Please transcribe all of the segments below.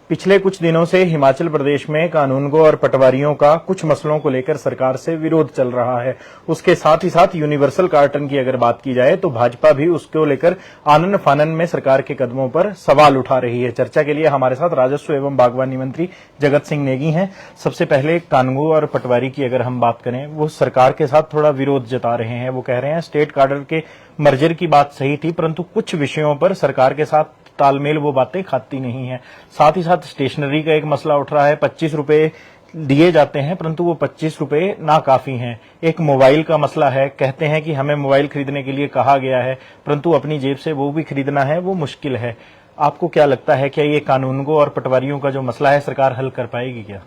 पिछले कुछ दिनों से हिमाचल प्रदेश में कानूनगो और पटवारियों का कुछ मसलों को लेकर सरकार से विरोध चल रहा है। उसके साथ ही साथ यूनिवर्सल कार्टन की अगर बात की जाए तो भाजपा भी उसको लेकर आनन फानन में सरकार के कदमों पर सवाल उठा रही है। चर्चा के लिए हमारे साथ राजस्व एवं बागवानी मंत्री जगत सिंह नेगी हैं। सबसे पहले कानूनगो और पटवारी की अगर हम बात करें, वो सरकार के साथ थोड़ा विरोध जता रहे हैं। वो कह रहे हैं स्टेट कार्डर के मर्जर की बात सही थी, परंतु कुछ विषयों पर सरकार के साथ तालमेल वो बातें खाती नहीं है। साथ ही साथ स्टेशनरी का एक मसला उठ रहा है। 25 रुपए दिए जाते हैं, परंतु वो 25 रुपए नाकाफी हैं। एक मोबाइल का मसला है। कहते हैं कि हमें मोबाइल खरीदने के लिए कहा गया है, परंतु अपनी जेब से वो भी खरीदना है, वो मुश्किल है। आपको क्या लगता है, क्या ये कानूनगो और पटवारियों का जो मसला है सरकार हल कर पाएगी क्या?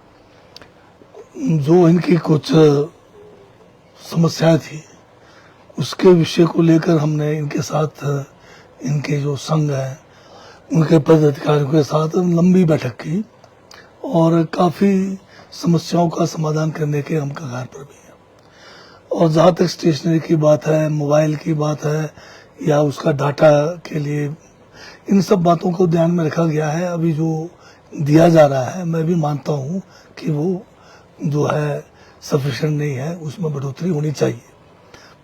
जो इनकी कुछ समस्याएं थी, उसके विषय को लेकर हमने इनके साथ, इनके जो संघ है उनके पदाधिकारियों के साथ लंबी बैठक की और काफी समस्याओं का समाधान करने के हम कगार पर भी हैं। और जहां तक स्टेशनरी की बात है, मोबाइल की बात है या उसका डाटा के लिए, इन सब बातों को ध्यान में रखा गया है। अभी जो दिया जा रहा है, मैं भी मानता हूं कि वो जो है सफिशिएंट नहीं है, उसमें बढ़ोतरी होनी चाहिए।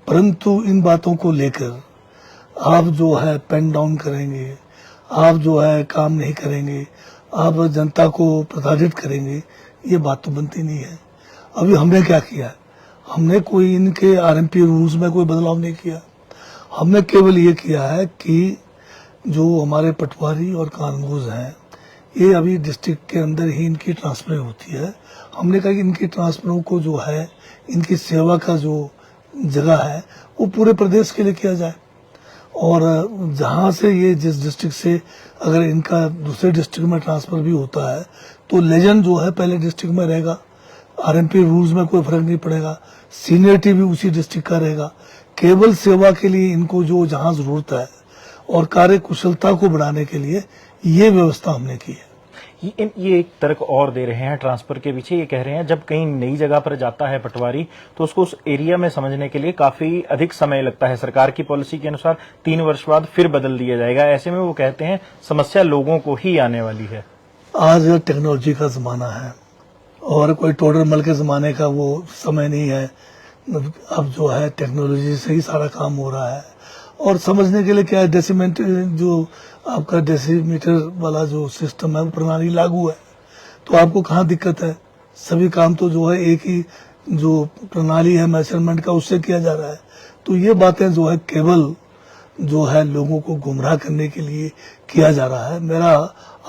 परंतु इन बातों को लेकर आप जो है पेन डाउन करेंगे, आप जो है काम नहीं करेंगे, आप जनता को प्रताड़ित करेंगे, ये बात तो बनती नहीं है। अभी हमने क्या किया है, हमने कोई इनके आरएमपी रूल्स में कोई बदलाव नहीं किया। हमने केवल ये किया है कि जो हमारे पटवारी और कानूनगोज हैं, ये अभी डिस्ट्रिक्ट के अंदर ही इनकी ट्रांसफर होती है। हमने कहा कि इनकी ट्रांसफरों को जो है, इनकी सेवा का जो जगह है वो पूरे प्रदेश के लिए किया जाए। और जहां से ये जिस डिस्ट्रिक्ट से अगर इनका दूसरे डिस्ट्रिक्ट में ट्रांसफर भी होता है तो लेजेंड जो है पहले डिस्ट्रिक्ट में रहेगा। आरएमपी रूल्स में कोई फर्क नहीं पड़ेगा, सीनियरिटी भी उसी डिस्ट्रिक्ट का रहेगा। केवल सेवा के लिए इनको जो जहां जरूरत है और कार्य कुशलता को बढ़ाने के लिए ये व्यवस्था हमने की है। ये एक तर्क और दे रहे हैं ट्रांसफर के पीछे। ये कह रहे हैं जब कहीं नई जगह पर जाता है पटवारी तो उसको उस एरिया में समझने के लिए काफी अधिक समय लगता है। सरकार की पॉलिसी के अनुसार 3 वर्ष बाद फिर बदल दिया जाएगा। ऐसे में वो कहते हैं समस्या लोगों को ही आने वाली है। आज टेक्नोलॉजी का जमाना है और कोई टोडर मल के जमाने का वो समय नहीं है। अब जो है टेक्नोलॉजी से ही सारा काम हो रहा है। और समझने के लिए क्या है, जो आपका डेसीमीटर वाला जो सिस्टम है वो प्रणाली लागू है, तो आपको कहाँ दिक्कत है। सभी काम तो जो है एक ही जो प्रणाली है मेजरमेंट का, उससे किया जा रहा है। तो ये बातें जो है केवल जो है लोगों को गुमराह करने के लिए किया जा रहा है। मेरा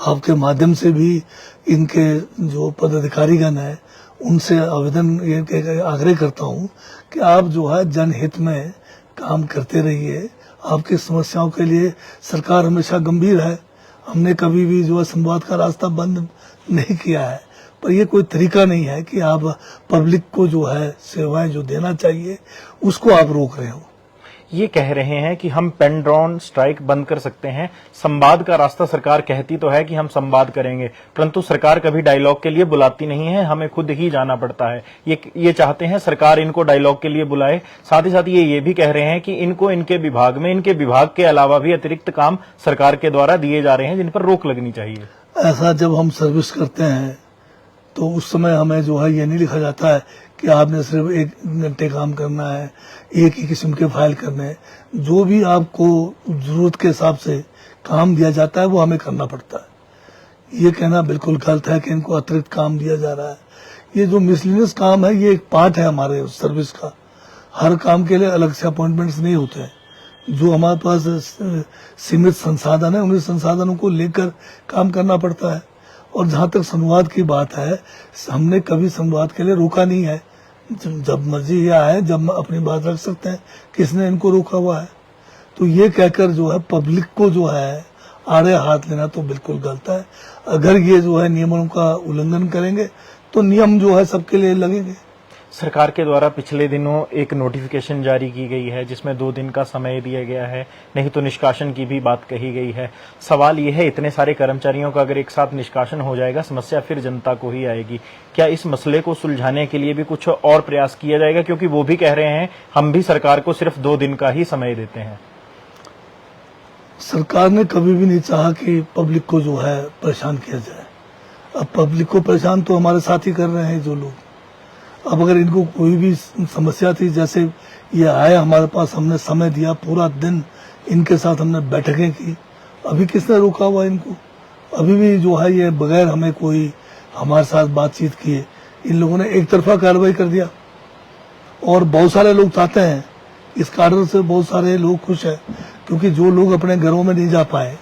आपके माध्यम से भी इनके जो पदाधिकारीगण है उनसे आवेदन ये आग्रह करता हूँ कि आप जो है जनहित में काम करते रहिए। आपकी समस्याओं के लिए सरकार हमेशा गंभीर है। हमने कभी भी जो है संवाद का रास्ता बंद नहीं किया है, पर यह कोई तरीका नहीं है कि आप पब्लिक को जो है सेवाएं जो देना चाहिए उसको आप रोक रहे हो। ये कह रहे हैं कि हम पेन ड्राउन स्ट्राइक बंद कर सकते हैं। संवाद का रास्ता सरकार कहती तो है कि हम संवाद करेंगे, परंतु सरकार कभी डायलॉग के लिए बुलाती नहीं है, हमें खुद ही जाना पड़ता है। ये चाहते हैं सरकार इनको डायलॉग के लिए बुलाए। साथ ही साथ ये भी कह रहे हैं कि इनको इनके विभाग में, इनके विभाग के अलावा भी अतिरिक्त काम सरकार के द्वारा दिए जा रहे हैं जिन पर रोक लगनी चाहिए। ऐसा जब हम सर्विस करते हैं तो उस समय हमें जो है ये नहीं लिखा जाता है कि आपने सिर्फ 1 घंटे काम करना है, एक ही किस्म के फाइल करने हैं। जो भी आपको जरूरत के हिसाब से काम दिया जाता है वो हमें करना पड़ता है। ये कहना बिल्कुल गलत है कि इनको अतिरिक्त काम दिया जा रहा है। ये जो मिसलिनियस काम है ये एक पार्ट है हमारे सर्विस का। हर काम के लिए अलग से अपॉइंटमेंट्स नहीं होते हैं। जो हमारे पास सीमित संसाधन है उन्हीं संसाधनों को लेकर काम करना पड़ता है। और जहां तक संवाद की बात है, हमने कभी संवाद के लिए रोका नहीं है। जब मर्जी ये आए, जब अपनी बात रख सकते हैं, किसने इनको रोका हुआ है। तो ये कहकर जो है पब्लिक को जो है आड़े हाथ लेना तो बिल्कुल गलत है। अगर ये जो है नियमों का उल्लंघन करेंगे तो नियम जो है सबके लिए लगेंगे। सरकार के द्वारा पिछले दिनों एक नोटिफिकेशन जारी की गई है जिसमें 2 दिन का समय दिया गया है, नहीं तो निष्कासन की भी बात कही गई है। सवाल यह है, इतने सारे कर्मचारियों का अगर एक साथ निष्कासन हो जाएगा, समस्या फिर जनता को ही आएगी। क्या इस मसले को सुलझाने के लिए भी कुछ और प्रयास किया जाएगा? क्योंकि वो भी कह रहे हैं हम भी सरकार को सिर्फ 2 दिन का ही समय देते हैं। सरकार ने कभी भी नहीं चाहा कि पब्लिक को जो है परेशान किया जाए। अब पब्लिक को परेशान तो हमारे साथ ही कर रहे हैं जो लोग। अब अगर इनको कोई भी समस्या थी, जैसे ये आए हमारे पास, हमने समय दिया, पूरा दिन इनके साथ हमने बैठकें की, अभी किसने रोका हुआ इनको? अभी भी जो है ये बगैर हमें कोई हमारे साथ बातचीत किए इन लोगों ने एक तरफा कार्रवाई कर दिया। और बहुत सारे लोग चाहते हैं, इस कारण से बहुत सारे लोग खुश हैं, क्योंकि जो लोग अपने घरों में नहीं जा पाए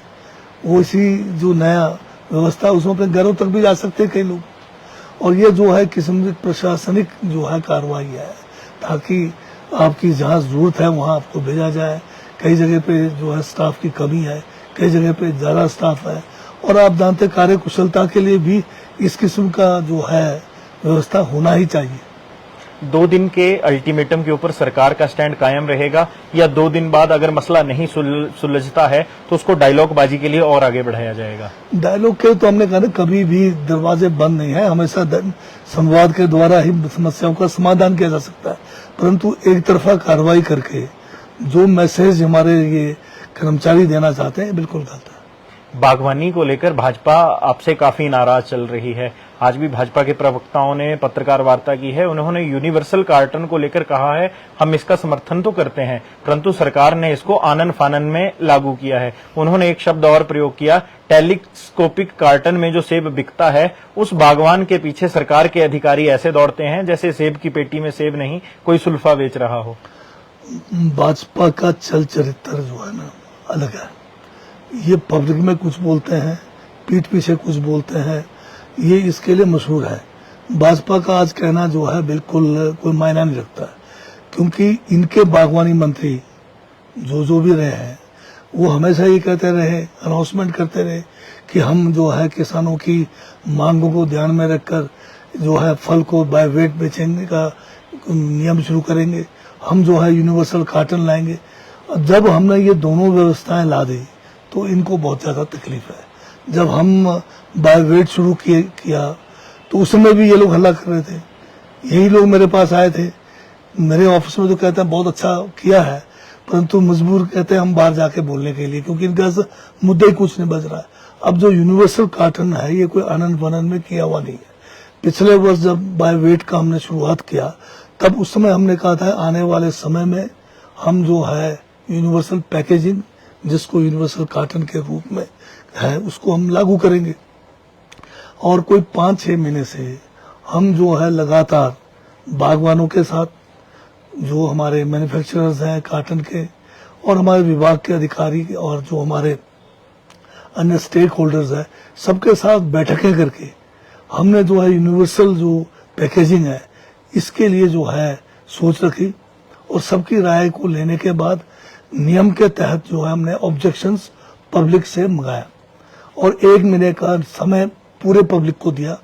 वो इसी जो नया व्यवस्था उसमें अपने घरों तक भी जा सकते हैं कई लोग। और ये जो है किस्म की प्रशासनिक जो है कार्रवाई है, ताकि आपकी जहाँ जरूरत है वहाँ आपको भेजा जाए। कई जगह पे जो है स्टाफ की कमी है, कई जगह पे ज्यादा स्टाफ है, और आप जानते कार्य कुशलता के लिए भी इस किस्म का जो है व्यवस्था होना ही चाहिए। 2 दिन के अल्टीमेटम के ऊपर सरकार का स्टैंड कायम रहेगा, या 2 दिन बाद अगर मसला नहीं सुलझता है तो उसको डायलॉग बाजी के लिए और आगे बढ़ाया जाएगा? डायलॉग के तो हमने कहा ना, कभी भी दरवाजे बंद नहीं है, हमेशा संवाद के द्वारा ही समस्याओं का समाधान किया जा सकता है। परंतु एक तरफा कार्रवाई करके जो मैसेज हमारे ये कर्मचारी देना चाहते हैं बिल्कुल गलत है। बागवानी को लेकर भाजपा आपसे काफी नाराज चल रही है। आज भी भाजपा के प्रवक्ताओं ने पत्रकार वार्ता की है। उन्होंने यूनिवर्सल कार्टन को लेकर कहा है, हम इसका समर्थन तो करते हैं, परंतु सरकार ने इसको आनन फानन में लागू किया है। उन्होंने एक शब्द और प्रयोग किया, टेलीस्कोपिक कार्टन में जो सेब बिकता है उस बागवान के पीछे सरकार के अधिकारी ऐसे दौड़ते हैं जैसे सेब की पेटी में सेब नहीं, कोई सुल्फा बेच रहा हो। भाजपा का चल चरित्र जो है ना अलग है। ये पब्लिक में कुछ बोलते हैं, पीठ पीछे कुछ बोलते हैं, ये इसके लिए मशहूर है। भाजपा का आज कहना जो है बिल्कुल कोई मायना नहीं रखता, क्योंकि इनके बागवानी मंत्री जो भी रहे हैं वो हमेशा ये कहते रहे, अनाउंसमेंट करते रहे कि हम जो है किसानों की मांगों को ध्यान में रखकर जो है फल को बाय वेट बेचने का नियम शुरू करेंगे, हम जो है यूनिवर्सल कार्टन लाएंगे। जब हमने ये दोनों व्यवस्थाएं ला दी तो इनको बहुत ज्यादा तकलीफ है। जब हम बाय वेट शुरू किया तो उस समय भी ये लोग हल्ला कर रहे थे। यही लोग मेरे पास आए थे, मेरे ऑफिस में तो कहते हैं बहुत अच्छा किया है, परंतु मजबूर कहते हैं हम बाहर जाके बोलने के लिए, क्योंकि इनका मुद्दा ही कुछ नहीं बच रहा है। अब जो यूनिवर्सल कार्टन है ये कोई आनंद बनन में किया हुआ नहीं है। पिछले वर्ष जब बाय वेट का हमने शुरुआत किया तब उस समय हमने कहा था आने वाले समय में हम जो है यूनिवर्सल पैकेजिंग, जिसको यूनिवर्सल कार्टन के रूप में है, उसको हम लागू करेंगे। और कोई 5-6 महीने से हम जो है लगातार बागवानों के साथ, जो हमारे मैन्युफैक्चरर्स हैं कार्टन के, और हमारे विभाग के अधिकारी और जो हमारे अन्य स्टेक होल्डर्स हैं, सबके साथ बैठकें करके हमने जो है यूनिवर्सल जो पैकेजिंग है इसके लिए जो है सोच रखी। और सबकी राय को लेने के बाद नियम के तहत जो है हमने ऑब्जेक्शंस पब्लिक से मंगाया, और 1 महीने का समय पूरे पब्लिक को दिया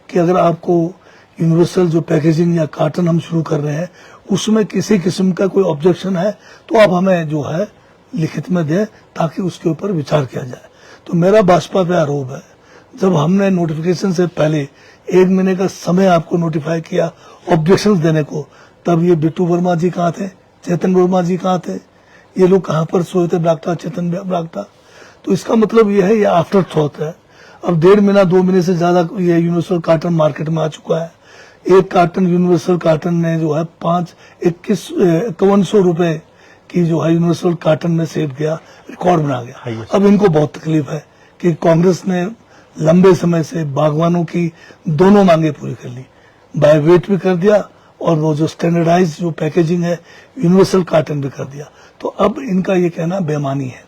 कि अगर आपको यूनिवर्सल जो पैकेजिंग या कार्टन हम शुरू कर रहे हैं उसमें किसी किस्म का कोई ऑब्जेक्शन है तो आप हमें जो है लिखित में दें, ताकि उसके ऊपर विचार किया जाए। तो मेरा भाजपा पे आरोप है, जब हमने नोटिफिकेशन से पहले 1 महीने का समय आपको नोटिफाई किया ऑब्जेक्शंस देने को, तब ये बिट्टू वर्मा जी कहाँ थे, चेतन वर्मा जी कहाँ थे, ये लोग कहाँ पर सोए थे, ब्राक्टा, चेतन ब्राक्टा। तो इसका मतलब ये है, ये आफ्टर थॉट है। अब 1.5 महीना 2 महीने से ज्यादा ये यूनिवर्सल कार्टन मार्केट में आ चुका है। एक कार्टन यूनिवर्सल कार्टन ने जो है 5100 रुपए की जो है यूनिवर्सल कार्टन में सेव किया, रिकॉर्ड बना गया। अब इनको बहुत तकलीफ है कि कांग्रेस ने लंबे समय से बागवानों की दोनों मांगे पूरी कर ली, बाय वेट भी कर दिया और वो जो स्टैंडर्डाइज जो पैकेजिंग है यूनिवर्सल कार्टन भी कर दिया। तो अब इनका ये कहना बेमानी है,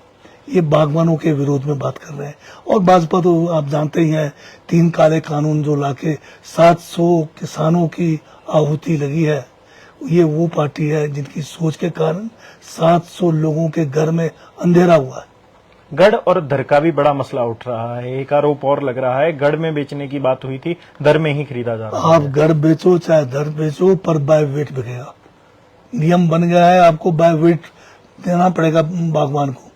ये बागवानों के विरोध में बात कर रहे हैं। और भाजपा तो आप जानते ही हैं, 3 काले कानून जो लाके 700 किसानों की आहुति लगी है, ये वो पार्टी है जिनकी सोच के कारण 700 लोगों के घर में अंधेरा हुआ है। गढ़ और दर का भी बड़ा मसला उठ रहा है। एक आरोप और लग रहा है, गढ़ में बेचने की बात हुई थी, दर में ही खरीदा जा रहा है। आप गढ़ बेचो चाहे दर बेचो, पर बाय वेट बिकेगा। नियम बन गया है, आपको बाय वेट देना पड़ेगा बागवान को।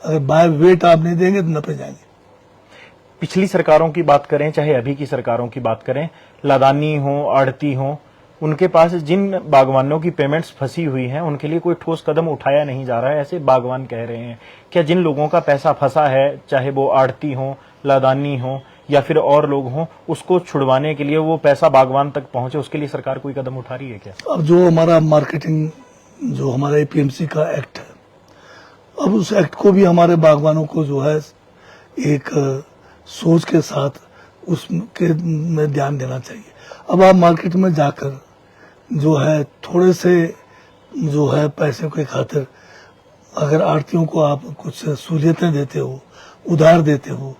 अगर बाय वेट आप नहीं देंगे तो नपे जाएंगे। पिछली सरकारों की बात करें चाहे अभी की सरकारों की बात करें, लदानी हो, आड़ती हो, उनके पास जिन बागवानों की पेमेंट्स फंसी हुई हैं उनके लिए कोई ठोस कदम उठाया नहीं जा रहा है, ऐसे बागवान कह रहे हैं। क्या जिन लोगों का पैसा फंसा है, चाहे वो आड़ती हो, लदानी हो या फिर और लोग हों, उसको छुड़वाने के लिए, वो पैसा बागवान तक पहुंचे, उसके लिए सरकार कोई कदम उठा रही है क्या? अब जो हमारा मार्केटिंग, जो हमारा एपीएमसी का एक्ट है, अब उस एक्ट को भी हमारे बागवानों को जो है एक सोच के साथ उसके में ध्यान देना चाहिए। अब आप मार्केट में जाकर जो है थोड़े से जो है पैसे के खातिर अगर आड़तियों को आप कुछ सहूलियतें देते हो, उधार देते हो,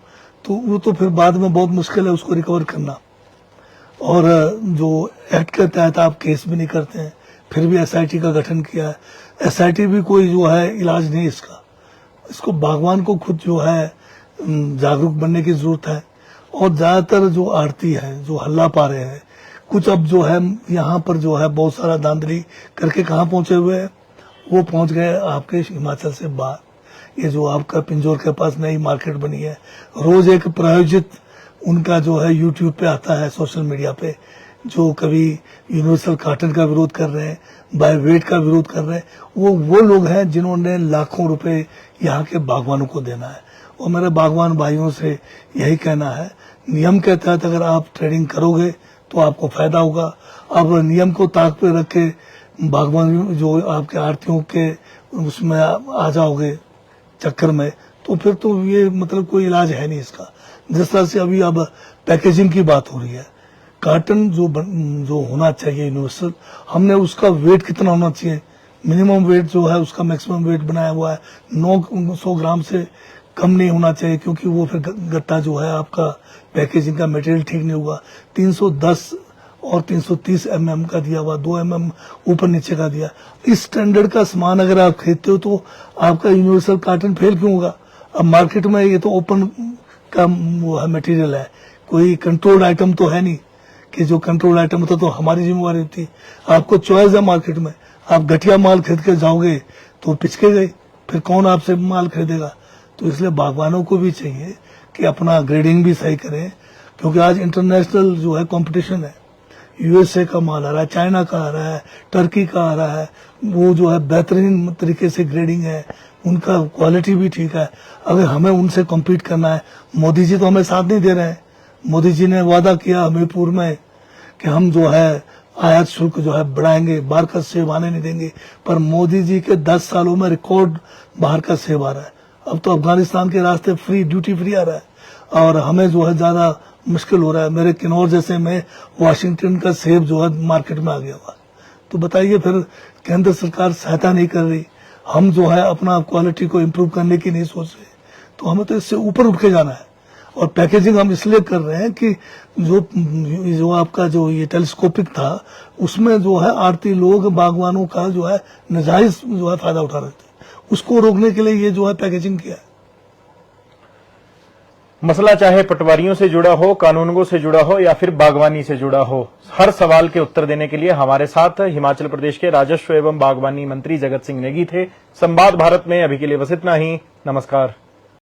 तो वो तो फिर बाद में बहुत मुश्किल है उसको रिकवर करना। और जो एक्ट के तहत आप केस भी नहीं करते हैं, फिर भी एसआईटी का गठन किया है। एसआईटी भी कोई जो है इलाज नहीं इसका। इसको बागवान को खुद जो है जागरूक बनने की जरूरत है। और ज्यादातर जो आड़ती है जो हल्ला पा रहे हैं, कुछ अब जो है यहाँ पर जो है बहुत सारा धांधली करके कहाँ पहुंचे हुए हैं, वो पहुंच गए आपके हिमाचल से बाहर। ये जो आपका पिंजौर के पास नई मार्केट बनी है, रोज एक प्रायोजित उनका जो है यूट्यूब पे आता है, सोशल मीडिया पे, जो कभी यूनिवर्सल कार्टन का विरोध कर रहे हैं, बाय वेट का विरोध कर रहे हैं, वो लोग हैं जिन्होंने लाखों रुपए यहाँ के बागवानों को देना है। और मेरे बागवान भाइयों से यही कहना है, नियम के तहत अगर आप ट्रेडिंग करोगे तो आपको फायदा होगा। अब नियम को ताक पे रख के बागवान जो आपके आड़तियों के उसमें आ जाओगे चक्कर में, तो फिर तो ये मतलब कोई इलाज है नहीं इसका। जिस तरह से अभी अब पैकेजिंग की बात हो रही है, कार्टन जो होना चाहिए यूनिवर्सल, हमने उसका वेट कितना होना चाहिए, मिनिमम वेट जो है उसका मैक्सिमम वेट बनाया हुआ है 900 ग्राम से कम नहीं होना चाहिए, क्योंकि वो फिर गत्ता जो है आपका पैकेजिंग का मटेरियल ठीक नहीं होगा। 310 और 330 mm का दिया हुआ, 2 mm ऊपर नीचे का दिया। इस स्टैंडर्ड का सामान अगर आप खरीदते हो तो आपका यूनिवर्सल कार्टन फेल क्यों होगा? अब मार्केट में ये तो ओपन का वो है मटेरियल है, कोई कंट्रोल्ड आइटम तो है नहीं कि जो कंट्रोल आइटम होता तो हमारी जिम्मेवारी होती। आपको चॉइस है मार्केट में, आप घटिया माल खरीद के जाओगे तो पिछके गए, फिर कौन आपसे माल खरीदेगा? तो इसलिए बागवानों को भी चाहिए कि अपना ग्रेडिंग भी सही करें, क्योंकि आज इंटरनेशनल जो है कंपटीशन है। यूएसए का माल आ रहा है, चाइना का आ रहा है, टर्की का आ रहा है, वो जो है बेहतरीन तरीके से ग्रेडिंग है, उनका क्वालिटी भी ठीक है। अगर हमें उनसे कम्पीट करना है, मोदी जी तो हमें साथ नहीं दे रहे हैं। मोदी जी ने वादा किया हमीरपुर में कि हम जो है आयात शुल्क जो है बढ़ाएंगे, बाहर का सेब आने नहीं देंगे, पर मोदी जी के 10 सालों में रिकॉर्ड बाहर का सेब आ रहा है। अब तो अफगानिस्तान के रास्ते फ्री, ड्यूटी फ्री आ रहा है और हमें जो है ज्यादा मुश्किल हो रहा है। मेरे किन्नौर जैसे में वाशिंगटन का सेब जो है मार्केट में आ गया हुआ। तो बताइए फिर केंद्र सरकार सहायता नहीं कर रही, हम जो है अपना क्वालिटी को इम्प्रूव करने की नहीं सोच रहे, तो हमें तो इससे ऊपर उठ के जाना है। और पैकेजिंग हम इसलिए कर रहे हैं कि जो आपका जो ये टेलीस्कोपिक था, उसमें जो है आड़ती लोग बागवानों का जो है नाजायज जो है फायदा उठा रहे थे, उसको रोकने के लिए ये जो है पैकेजिंग किया है। मसला चाहे पटवारियों से जुड़ा हो, कानूनगो से जुड़ा हो या फिर बागवानी से जुड़ा हो, हर सवाल के उत्तर देने के लिए हमारे साथ हिमाचल प्रदेश के राजस्व एवं बागवानी मंत्री जगत सिंह नेगी थे। संवाद भारत में अभी के लिए बस इतना ही। नमस्कार।